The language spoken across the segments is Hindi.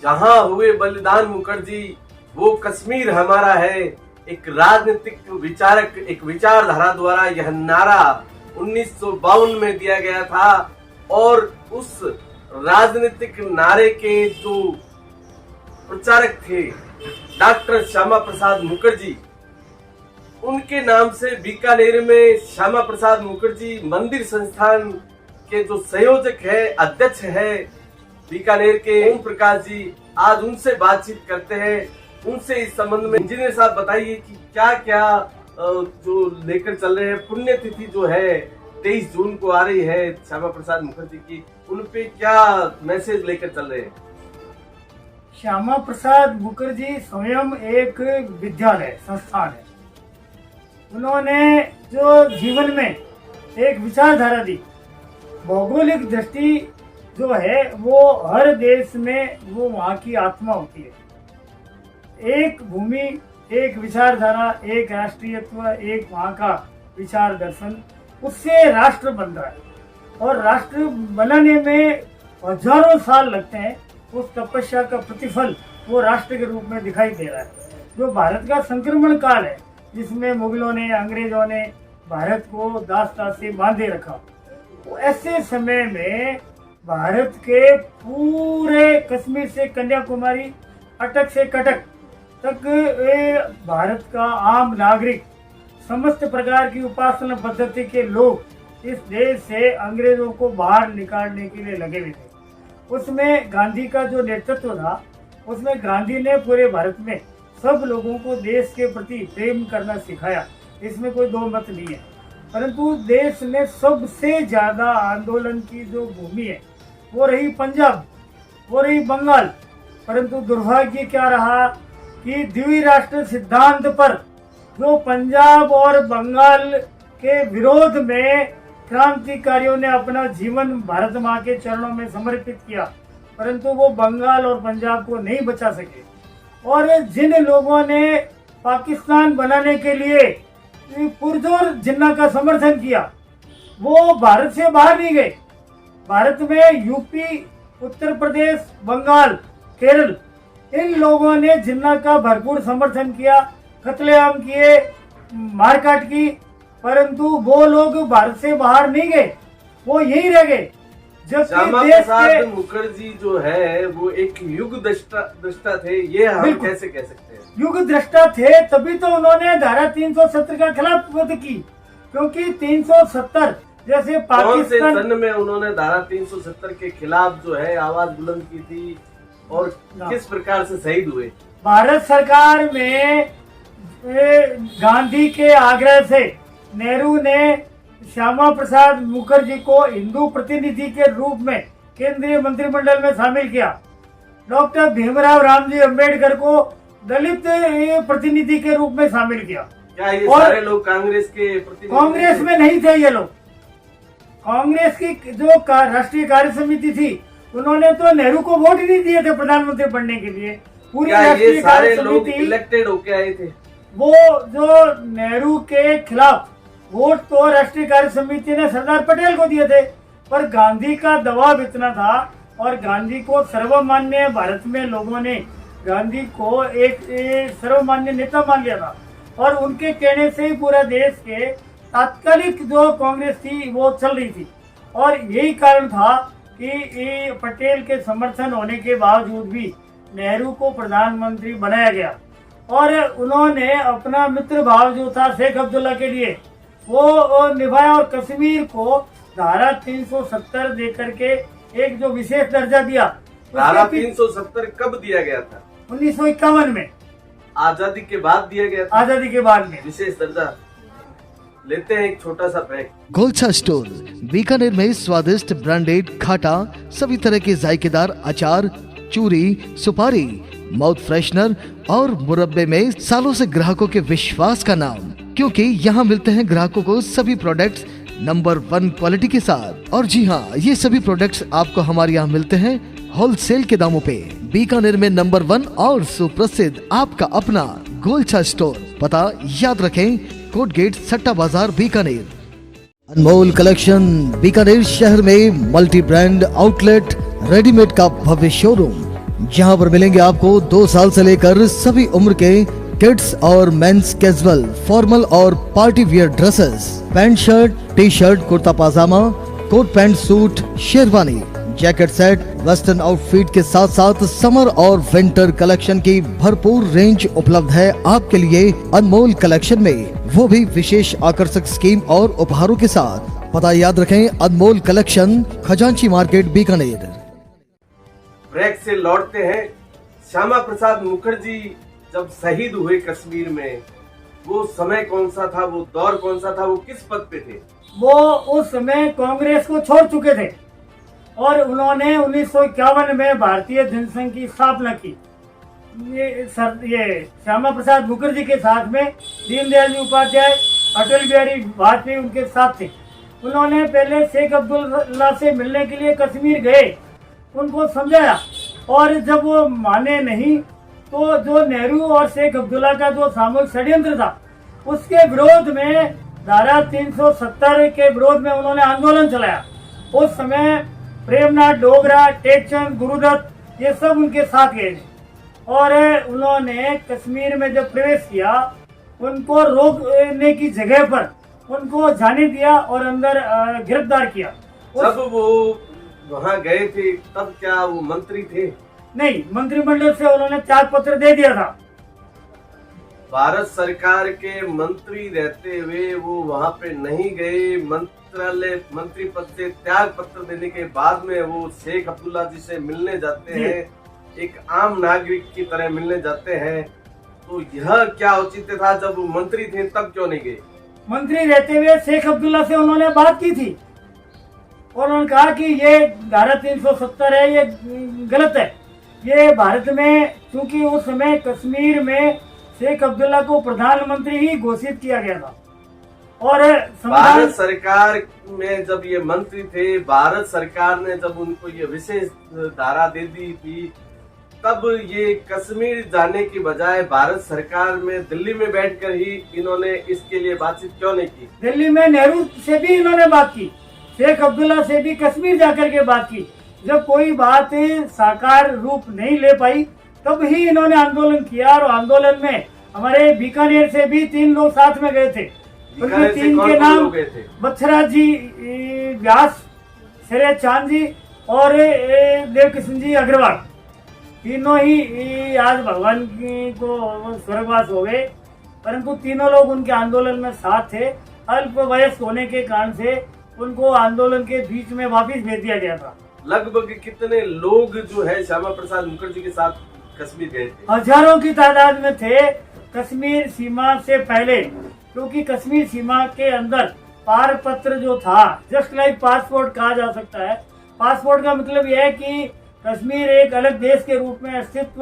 जहां हुए बलिदान मुखर्जी वो कश्मीर हमारा है। एक राजनीतिक विचारक, एक विचारधारा द्वारा यह नारा 1952 में दिया गया था और उस राजनीतिक नारे के जो प्रचारक थे डॉक्टर श्यामा प्रसाद मुखर्जी, उनके नाम से बीकानेर में श्यामा प्रसाद मुखर्जी मंदिर संस्थान के जो संयोजक है, अध्यक्ष है बीकानेर के ओम प्रकाश जी, आज उनसे बातचीत करते हैं। उनसे इस संबंध में इंजीनियर साहब बताइए कि क्या क्या जो लेकर चल रहे हैं। पुण्यतिथि जो है 23 जून को आ रही है श्यामा प्रसाद मुखर्जी की, उन पे क्या मैसेज लेकर चल रहे हैं? श्यामा प्रसाद मुखर्जी स्वयं एक विद्यालय संस्थान है। उन्होंने जो जीवन में एक विचारधारा दी, भौगोलिक दृष्टि जो है वो हर देश में वो वहाँ की आत्मा होती है। एक भूमि, एक विचारधारा, एक राष्ट्रीयत्व, एक वहाँ का विचार दर्शन, उससे राष्ट्र बन रहा है। और राष्ट्र बनाने में हजारों साल लगते हैं। उस तपस्या का प्रतिफल वो राष्ट्र के रूप में दिखाई दे रहा है। जो भारत का संक्रमण काल है, जिसमें मुगलों ने, अंग्रेजों ने भारत को दास-दास से बांधे रखा, वो ऐसे समय में भारत के पूरे कश्मीर से कन्याकुमारी, अटक से कटक तक भारत का आम नागरिक, समस्त प्रकार की उपासना पद्धति के लोग इस देश से अंग्रेजों को बाहर निकालने के लिए लगे हुए थे। उसमें गांधी का जो नेतृत्व था, उसमें गांधी ने पूरे भारत में सब लोगों को देश के प्रति प्रेम करना सिखाया, इसमें कोई दो मत नहीं है। परंतु देश में सबसे ज्यादा आंदोलन की जो भूमि है वो रही पंजाब, वो रही बंगाल। परंतु दुर्भाग्य क्या रहा कि द्विराष्ट्र सिद्धांत पर जो पंजाब और बंगाल के विरोध में क्रांतिकारियों ने अपना जीवन भारत माँ के चरणों में समर्पित किया, परंतु वो बंगाल और पंजाब को नहीं बचा सके। और जिन लोगों ने पाकिस्तान बनाने के लिए पुरजोर जिन्ना का समर्थन किया, वो भारत से बाहर नहीं गए। भारत में यूपी, उत्तर प्रदेश, बंगाल, केरल, इन लोगों ने जिन्ना का भरपूर समर्थन किया, कत्लेआम किए, मारकाट की, परंतु वो लोग भारत से बाहर नहीं गए, वो यही रह गए। श्यामा प्रसाद मुखर्जी जो है वो एक युग दृष्टा थे, ये हम कैसे कह सकते हैं? युग दृष्टा थे, तभी तो उन्होंने धारा 370 का खिलाफत की, क्योंकि 370 जैसे पाकिस्तान सन में उन्होंने धारा 370 के खिलाफ जो है आवाज बुलंद की थी और किस प्रकार से शहीद हुए? भारत सरकार में गांधी के आग्रह से नेहरू ने श्यामा प्रसाद मुखर्जी को हिंदू प्रतिनिधि के रूप में केंद्रीय मंत्रिमंडल में शामिल किया। डॉक्टर भीमराव रामजी अंबेडकर को दलित प्रतिनिधि के रूप में शामिल किया। क्या ये सारे लोग कांग्रेस के प्रतिनिधि? कांग्रेस में नहीं थे ये लोग। कांग्रेस की जो राष्ट्रीय कार्य समिति थी, उन्होंने तो नेहरू को वोट ही नहीं दिए थे प्रधानमंत्री बनने के लिए। पूरी राष्ट्रीय कार्य समिति इलेक्टेड होके आए थे। वो जो नेहरू के खिलाफ वोट तो राष्ट्रीय कार्य समिति ने सरदार पटेल को दिए थे, पर गांधी का दबाव इतना था और गांधी को सर्वमान्य, भारत में लोगों ने गांधी को एक सर्वमान्य नेता मान लिया था और उनके कहने से ही पूरा देश के तात्कालिक जो कांग्रेस थी वो चल रही थी। और यही कारण था कि पटेल के समर्थन होने के बावजूद भी नेहरू को प्रधानमंत्री बनाया गया और उन्होंने अपना मित्र भाव जो था शेख अब्दुल्ला के लिए वो निभाया और कश्मीर को धारा 370 देकर के एक जो विशेष दर्जा दिया। धारा 370 कब दिया गया था? 1951 में, आजादी के बाद दिया गया था। आजादी के बाद में विशेष दर्जा। लेते हैं एक छोटा सा ब्रेक। गोलछा स्टोर बीकानेर में स्वादिष्ट ब्रांडेड खाटा, सभी तरह के जायकेदार अचार, चूरी, सुपारी, माउथ फ्रेशनर और मुरब्बे में सालों से ग्राहकों के विश्वास का नाम, क्योंकि यहाँ मिलते हैं ग्राहकों को सभी प्रोडक्ट्स नंबर 1 क्वालिटी के साथ। और जी हाँ, ये सभी प्रोडक्ट्स आपको हमारे यहाँ मिलते हैं होलसेल के दामों पे। बीकानेर में नंबर 1 और सुप्रसिद्ध आपका अपना गोलछा स्टोर, पता याद रखें, कोट गेट, सट्टा बाजार, बीकानेर। अनमोल कलेक्शन बीकानेर शहर में मल्टी ब्रांड आउटलेट, रेडीमेड का भव्य शोरूम, जहां पर मिलेंगे आपको 2 साल से लेकर सभी उम्र के किड्स और मेंस कैजुअल, फॉर्मल और party wear dresses, pant shirt, T shirt, kurta pajama, coat pant suit, sherwani, jacket set, western outfit के साथ साथ समर और विंटर कलेक्शन की भरपूर रेंज उपलब्ध है आपके लिए अनमोल कलेक्शन में, वो भी विशेष आकर्षक स्कीम और उपहारों के साथ। पता याद रखें, अनमोल कलेक्शन, खजांची मार्केट, बीकानेर। ब्रेक से लौटते हैं। श्यामा प्रसाद मुखर्जी जब शहीद हुए कश्मीर में, वो समय कौन सा था, वो दौर कौन सा था, वो किस पद पे थे? वो उस समय कांग्रेस को छोड़ चुके थे और उन्होंने 1951 में भारतीय जनसंघ की स्थापना की। ये श्यामा प्रसाद मुखर्जी के साथ में दीनदयाल जी उपाध्याय, अटल बिहारी वाजपेयी उनके साथ थे। उन्होंने पहले शेख अब्दुल्ला से मिलने के लिए कश्मीर गए, उनको समझाया, और जब वो माने नहीं तो जो नेहरू और शेख अब्दुल्ला का जो सामूहिक षड्यंत्र था उसके विरोध में, धारा 370 के विरोध में उन्होंने आंदोलन चलाया। उस समय प्रेमनाथ डोगरा, टेकचंद, गुरुदत्त, ये सब उनके साथ गए थे और उन्होंने कश्मीर में जब प्रवेश किया, उनको रोकने की जगह पर उनको जाने दिया और अंदर गिरफ्तार किया। जब वो वहाँ गए थे तब क्या वो मंत्री थे? नहीं, मंत्रिमंडल से उन्होंने त्याग पत्र दे दिया था। भारत सरकार के मंत्री रहते हुए वो वहाँ पे नहीं गए। मंत्री पद से त्याग पत्र देने के बाद में वो शेख अब्दुल्ला जी से मिलने जाते हैं, एक आम नागरिक की तरह मिलने जाते हैं। तो यह क्या औचित्य था? जब वो मंत्री थे तब क्यों नहीं गए? मंत्री रहते हुए शेख अब्दुल्ला से उन्होंने बात की थी और उन्होंने कहा कि ये धारा 370 है, ये गलत है। ये भारत में, क्योंकि उस समय कश्मीर में शेख अब्दुल्ला को प्रधानमंत्री ही घोषित किया गया था और भारत सरकार में जब ये मंत्री थे, भारत सरकार ने जब उनको ये विशेष धारा दे दी थी, तब ये कश्मीर जाने की बजाय भारत सरकार में दिल्ली में बैठकर ही इन्होंने इसके लिए बातचीत क्यों नहीं की? दिल्ली में नेहरू से भी इन्होंने बात की, शेख अब्दुल्ला से भी कश्मीर जाकर के बात की। जब कोई बात साकार रूप नहीं ले पाई तब ही इन्होंने आंदोलन किया और आंदोलन में हमारे बीकानेर से भी 3 लोग साथ में गए थे। उनके 3 के नाम बत्सराज जी व्यास, शरद चांद जी और देवकिशन जी अग्रवाल, तीनों ही आज भगवान को स्वर्गवास हो गए, परंतु तीनों लोग उनके आंदोलन में साथ थे। अल्प वयस्क होने के कारण से उनको आंदोलन के बीच में वापस भेज दिया गया था। लगभग कितने लोग जो है श्यामा प्रसाद मुखर्जी के साथ कश्मीर गए थे? हजारों की तादाद में थे। कश्मीर सीमा से पहले, क्योंकि कश्मीर सीमा के अंदर पार पत्र जो था, जस्ट लाइक पासपोर्ट कहा जा सकता है। पासपोर्ट का मतलब यह है कि कश्मीर एक अलग देश के रूप में अस्तित्व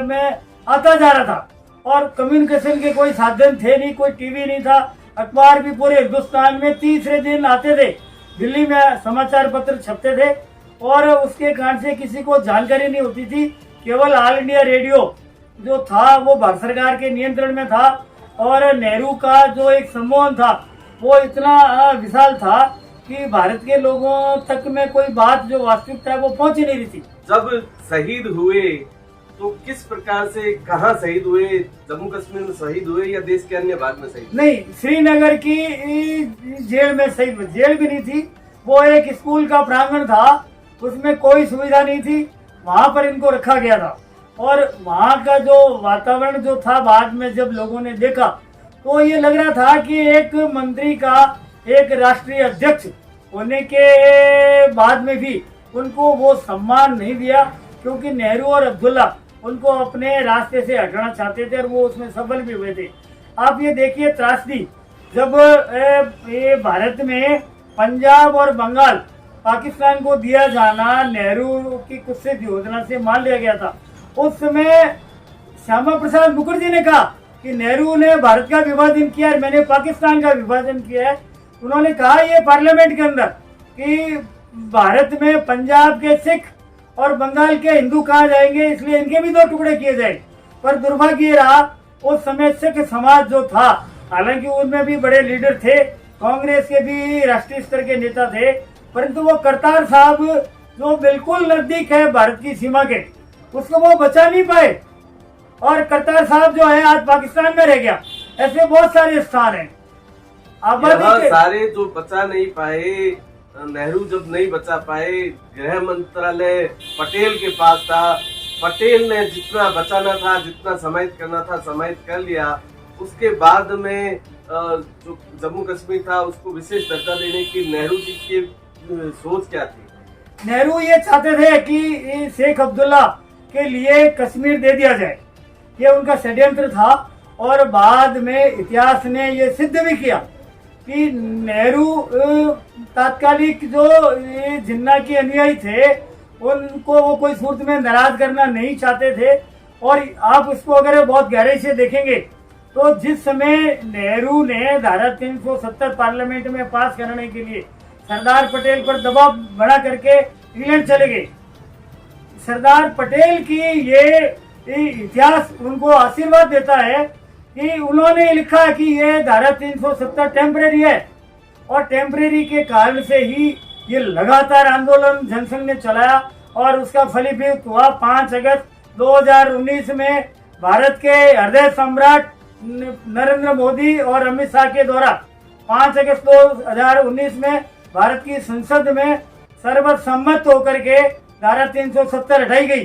में आता जा रहा था और कम्युनिकेशन के कोई साधन थे नहीं, कोई टीवी नहीं था, अखबार भी पूरे हिंदुस्तान में तीसरे दिन आते थे, दिल्ली में समाचार पत्र छपते थे और उसके कारण से किसी को जानकारी नहीं होती थी। केवल ऑल इंडिया रेडियो जो था वो भारत सरकार के नियंत्रण में था और नेहरू का जो एक सम्मोहन था वो इतना विशाल था कि भारत के लोगों तक में कोई बात जो वास्तविकता है वो पहुंच ही नहीं रही थी। जब शहीद हुए तो किस प्रकार से, कहाँ शहीद हुए? जम्मू कश्मीर में शहीद हुए या देश के अन्य भाग में शहीद? नहीं, श्रीनगर की जेल में शहीद हुए। जेल भी नहीं थी, वो एक स्कूल का प्रांगण था, उसमें कोई सुविधा नहीं थी, वहां पर इनको रखा गया था और वहां का जो वातावरण जो था, बाद में जब लोगों ने देखा तो ये लग रहा था कि एक मंत्री का एक राष्ट्रीय अध्यक्ष होने के बाद में भी उनको वो सम्मान नहीं दिया, क्योंकि नेहरू और अब्दुल्ला उनको अपने रास्ते से हटाना चाहते थे और वो उसमें सफल भी हुए थे। आप ये देखिए त्रासदी, जब ये भारत में पंजाब और बंगाल पाकिस्तान को दिया जाना नेहरू की कुत्सित योजना से मान लिया गया था, उस समय श्यामा प्रसाद मुखर्जी ने कहा कि नेहरू ने भारत का विभाजन किया और मैंने पाकिस्तान का विभाजन किया है। उन्होंने कहा ये पार्लियामेंट के अंदर कि भारत में पंजाब के सिख और बंगाल के हिंदू कहा जाएंगे, इसलिए इनके भी 2 टुकड़े किए जाएंगे। पर दुर्भाग्य ये रहा, उस समय सिख समाज जो था, हालांकि उनमें भी बड़े लीडर थे, कांग्रेस के भी राष्ट्रीय स्तर के नेता थे, परंतु वो करतार साहब जो बिल्कुल नजदीक है भारत की सीमा के, उसको वो बचा नहीं पाए, और करतार साहब जो है आज पाकिस्तान में रह गया। ऐसे बहुत सारे स्थान हैं आबादी के। सारे जो बचा नहीं पाए, नेहरू जब नहीं बचा पाए, गृह मंत्रालय पटेल के पास था, पटेल ने जितना बचाना था, जितना समाहित करना था समाहित कर लिया। उसके बाद में जो जम्मू कश्मीर था उसको विशेष दर्जा देने की नेहरू जी की सोच क्या थी? नेहरू ये चाहते थे कि शेख अब्दुल्ला के लिए कश्मीर दे दिया जाए, ये उनका षड्यंत्र था। और बाद में इतिहास ने ये सिद्ध भी किया कि नेहरू तात्कालिक जो जिन्ना के अनुयायी थे उनको वो कोई सूरत में नाराज करना नहीं चाहते थे। और आप इसको अगर बहुत गहराई से देखेंगे तो जिस समय नेहरू ने धारा 370 पार्लियामेंट में पास करने के लिए सरदार पटेल पर दबाव बना करके इंग्लैंड चले गए, सरदार पटेल की ये इतिहास उनको आशीर्वाद देता है कि उन्होंने लिखा कि ये धारा 370 टेम्परेरी है, और टेम्परेरी के कारण से ही ये लगातार आंदोलन जनसंघ ने चलाया और उसका फलीभूत हुआ 5 अगस्त 2019 में भारत के हृदय सम्राट नरेंद्र मोदी और अमित शाह के द्वारा 5 अगस्त 2019 में भारत की संसद में सर्वसम्मत होकर के धारा 370 हटाई गई।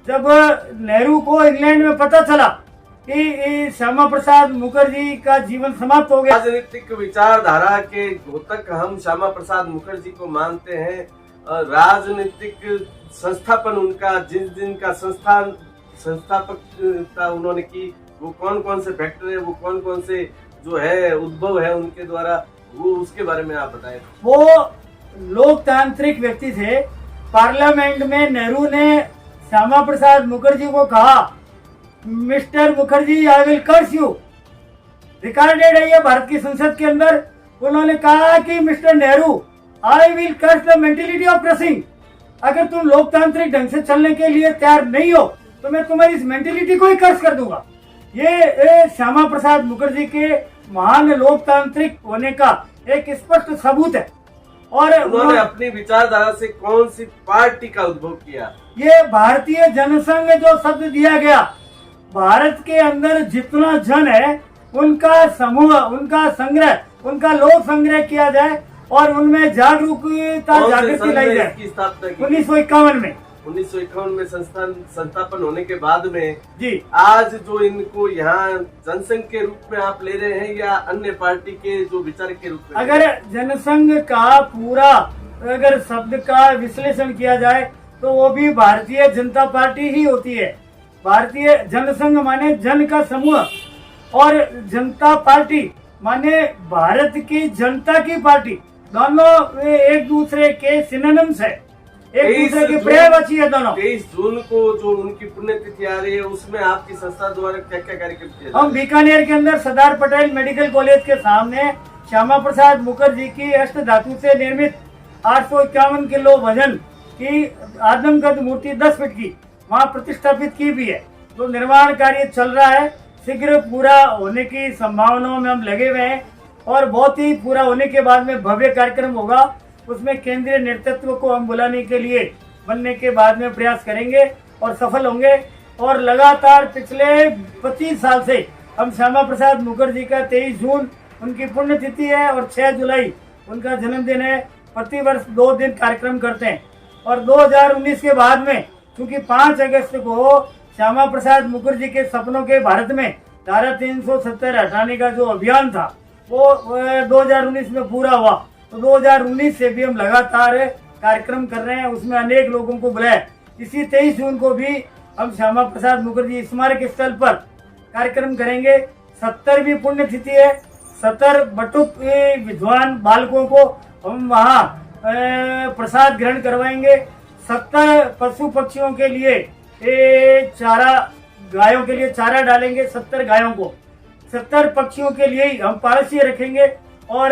जब नेहरू को इंग्लैंड में पता चला कि श्यामा प्रसाद मुखर्जी का जीवन समाप्त हो गया, राजनीतिक विचारधारा के घोतक हम श्यामा प्रसाद मुखर्जी को मानते हैं। राजनीतिक संस्थापन उनका, जिस दिन का संस्थापकता उन्होंने की, वो कौन कौन से फैक्टर है, वो कौन कौन से जो है उद्भव है उनके द्वारा, वो उसके बारे में आप बताएं। वो लोकतांत्रिक व्यक्ति थे। पार्लियामेंट में नेहरू ने श्यामा प्रसाद मुखर्जी को कहा, mister Mukherjee I will curse you. Recorded है ये भारत की संसद के अंदर। उन्होंने कहा कि mister Nehru I will curse the mentality of crushing. अगर तुम लोकतांत्रिक ढंग से चलने के लिए तैयार नहीं हो तो मैं तुम्हारी इस मेंटेलिटी को ही कर्स कर दूंगा। ये श्यामा प्रसाद मुखर्जी के महान लोकतांत्रिक होने का एक स्पष्ट सबूत है। और उन्होंने अपनी विचारधारा से कौन सी पार्टी का उद्भव किया? ये भारतीय जनसंघ जो शब्द दिया गया, भारत के अंदर जितना जन है उनका समूह, उनका संग्रह, उनका लोक संग्रह किया जाए और उनमें जागरूकता जागृति लाई जाए। 1951 में संस्थापन होने के बाद में जी आज जो इनको यहाँ जनसंघ के रूप में आप ले रहे हैं या अन्य पार्टी के जो विचार के रूप में? अगर जनसंघ का पूरा अगर शब्द का विश्लेषण किया जाए तो वो भी भारतीय जनता पार्टी ही होती है। भारतीय जनसंघ माने जन का समूह और जनता पार्टी माने भारत की जनता की पार्टी। दोनों एक दूसरे के सिनोनिम्स है, एक दूसरे के पर्यायवाची है दोनों। 23 जून को जो उनकी पुण्यतिथि आ रही है उसमें आपकी संस्था द्वारा क्या क्या कार्यक्रम किए? हम बीकानेर के अंदर सरदार पटेल मेडिकल कॉलेज के सामने श्यामा प्रसाद मुखर्जी की अष्ट धातु से निर्मित 851 किलो वजन की आदमकद मूर्ति 10 फीट की वहाँ प्रतिष्ठापित की भी है। तो निर्माण कार्य चल रहा है, शीघ्र पूरा होने की संभावनाओं में हम लगे हुए हैं और बहुत ही पूरा होने के बाद में भव्य कार्यक्रम होगा। उसमें केंद्रीय नेतृत्व को हम बुलाने के लिए बनने के बाद में प्रयास करेंगे और सफल होंगे। और लगातार पिछले 25 साल से हम श्यामा प्रसाद मुखर्जी का 23 जून उनकी पुण्यतिथि है और 6 जुलाई उनका जन्मदिन है, प्रतिवर्ष 2 दिन कार्यक्रम करते हैं। और 2019 के बाद में क्योंकि 5 अगस्त को श्यामा प्रसाद मुखर्जी के सपनों के भारत में धारा 370 हटाने का जो अभियान था वो 2019 में पूरा हुआ। तो 2019 से भी हम लगातार कार्यक्रम कर रहे हैं, उसमें अनेक लोगों को बुलाया। इसी 23 जून को भी हम श्यामा प्रसाद मुखर्जी स्मारक स्थल पर कार्यक्रम करेंगे। 70वीं पुण्यतिथि है, 70 बटुक विद्वान बालकों को हम वहाँ प्रसाद ग्रहण करवाएंगे। 70 पशु पक्षियों के लिए चारा, गायों के लिए चारा डालेंगे 70 गायों को। 70 पक्षियों के लिए हम पारसी रखेंगे और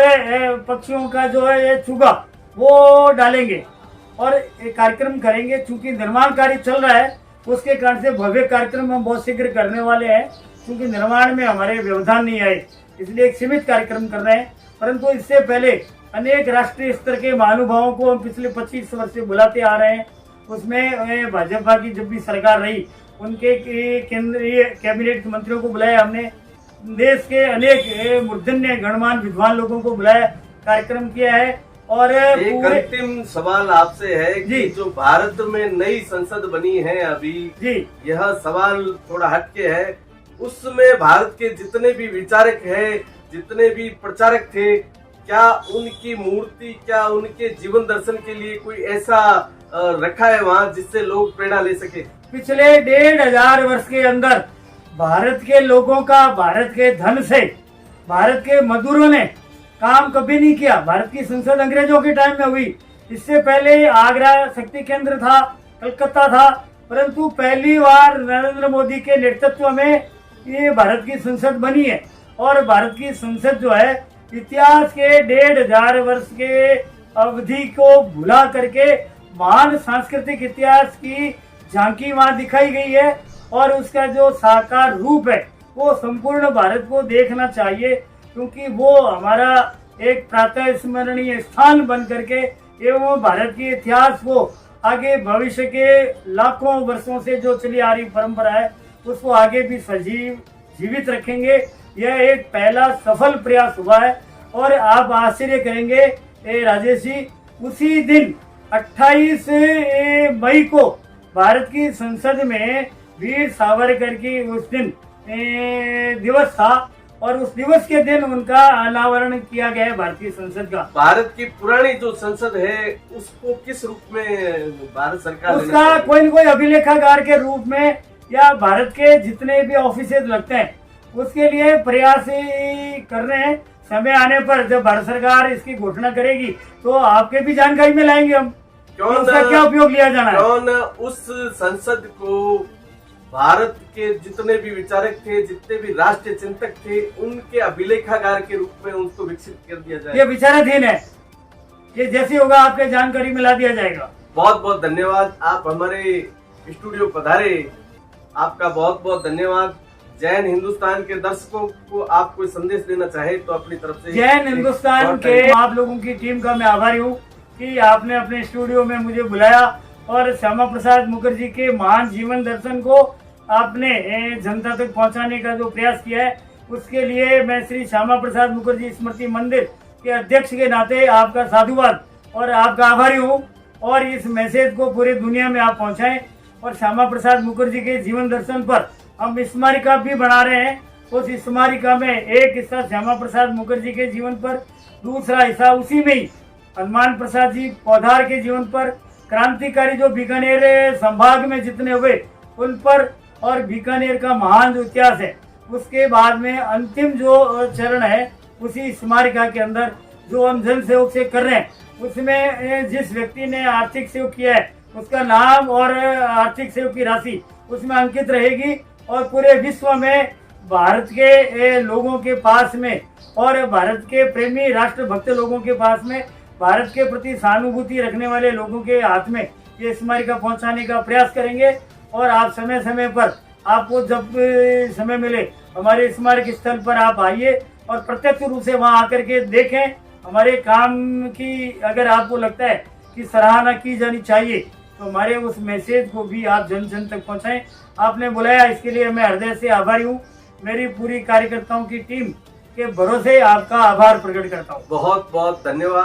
पक्षियों का जो है ये चूगा वो डालेंगे और एक कार्यक्रम करेंगे। चूंकि निर्माण कार्य चल रहा है उसके कारण से भव्य कार्यक्रम हम बहुत शीघ्र करने वाले हैं। क्योंकि निर्माण में हमारे व्यवधान नहीं आए इसलिए एक सीमित कार्यक्रम कर रहे हैं। परंतु इससे पहले अनेक राष्ट्रीय स्तर के महानुभावों को हम पिछले 25 वर्ष से बुलाते आ रहे हैं उसमें भाजपा की जब भी सरकार रही उनके केंद्रीय कैबिनेट मंत्रियों को बुलाया हमने, देश के अनेक मूर्धन्य गणमान्य विद्वान लोगों को बुलाया, कार्यक्रम किया है। और एक अंतिम सवाल आपसे है कि जो भारत में नई संसद बनी है अभी जी, यह सवाल थोड़ा हटके है, उसमें भारत के जितने भी विचारक हैं, जितने भी प्रचारक थे, क्या उनकी मूर्ति, क्या उनके जीवन दर्शन के लिए कोई ऐसा रखा है वहाँ जिससे लोग प्रेरणा ले सके? पिछले 1500 वर्ष के अंदर भारत के लोगों का भारत के धन से भारत के मजदूरों ने काम कभी नहीं किया। भारत की संसद अंग्रेजों के टाइम में हुई, इससे पहले आगरा शक्ति केंद्र था, कलकत्ता था, परंतु पहली बार नरेंद्र मोदी के नेतृत्व में ये भारत की संसद बनी है। और भारत की संसद जो है इतिहास के 1500 वर्ष के अवधि को भुला करके महान सांस्कृतिक इतिहास की झांकी वहां दिखाई गई है। और उसका जो साकार रूप है वो संपूर्ण भारत को देखना चाहिए, क्योंकि वो हमारा एक प्रातः स्मरणीय स्थान बन करके एवं भारत के इतिहास को आगे भविष्य के लाखों वर्षों से जो चली आ रही परंपरा है उसको आगे भी जीवित रखेंगे। यह एक पहला सफल प्रयास हुआ है। और आप आश्चर्य करेंगे राजेश जी, उसी दिन 28 मई को भारत की संसद में वीर सावरकर की उस दिन दिवस था और उस दिवस के दिन उनका अनावरण किया गया है भारतीय संसद का। भारत की पुरानी जो संसद है उसको किस रूप में भारत सरकार उसका कोई न कोई अभिलेखागार के रूप में या भारत के जितने भी ऑफिस लगते हैं उसके लिए प्रयास कर रहे हैं। समय आने पर जब भारत सरकार इसकी घोषणा करेगी तो आपके भी जानकारी में लाएंगे हम उसका क्या उपयोग लिया जाना है। क्यों न उस संसद को भारत के जितने भी विचारक थे, जितने भी राष्ट्रीय चिंतक थे, उनके अभिलेखागार के रूप में उनको विकसित कर दिया जाए। ये विचाराधीन है, ये जैसे होगा आपके जानकारी में ला दिया जाएगा। बहुत बहुत धन्यवाद, आप हमारे स्टूडियो पधारे, आपका बहुत बहुत धन्यवाद। जैन हिंदुस्तान के दर्शकों को आप कोई संदेश देना चाहे तो अपनी तरफ से। जैन हिंदुस्तान के आप लोगों की टीम का मैं आभारी हूँ कि आपने अपने स्टूडियो में मुझे बुलाया और श्यामा प्रसाद मुखर्जी के महान जीवन दर्शन को आपने जनता तक पहुंचाने का जो प्रयास किया है उसके लिए मैं श्री श्यामा प्रसाद मुखर्जी स्मृति मंदिर के अध्यक्ष के नाते आपका साधुवाद और आपका आभारी हूँ। और इस मैसेज को पूरे दुनिया में आप पहुंचाएं। और श्यामा प्रसाद मुखर्जी के जीवन दर्शन पर हम स्मारिका भी बना रहे हैं। उस स्मारिका में एक हिस्सा श्यामा प्रसाद मुखर्जी के जीवन पर, दूसरा हिस्सा उसी में ही हनुमान प्रसाद जी पौधार के जीवन पर, क्रांतिकारी जो बीकानेर संभाग में जितने हुए उन पर, और बीकानेर का महान जो इतिहास है उसके बाद में अंतिम जो चरण है उसी स्मारिका के अंदर जो हम जन सहयोग से कर रहे हैं उसमें जिस व्यक्ति ने आर्थिक सहयोग किया है उसका नाम और आर्थिक सहयोग की राशि उसमें अंकित रहेगी। और पूरे विश्व में भारत के लोगों के पास में और भारत के प्रेमी राष्ट्र भक्त लोगों के पास में, भारत के प्रति सहानुभूति रखने वाले लोगों के हाथ में ये स्मारिका पहुंचाने का प्रयास करेंगे। और आप समय समय पर, आपको जब समय मिले हमारे स्मारक स्थल पर आप आइए और प्रत्यक्ष रूप से वहां आकर के देखें हमारे काम की। अगर आपको लगता है कि सराहना की जानी चाहिए तो हमारे उस मैसेज को भी आप जन जन तक पहुंचाएं। आपने बुलाया इसके लिए मैं हृदय से आभारी हूँ। मेरी पूरी कार्यकर्ताओं की टीम के भरोसे आपका आभार प्रकट करता हूँ। बहुत बहुत धन्यवाद।